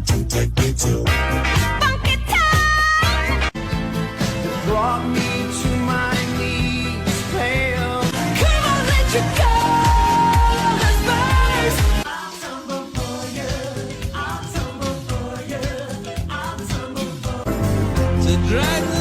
Funky town. Brought me to my knees, pale. Come on, let you go. Let's burst. I'll tumble for you. I'll tumble for you. I'll tumble for you. To drag the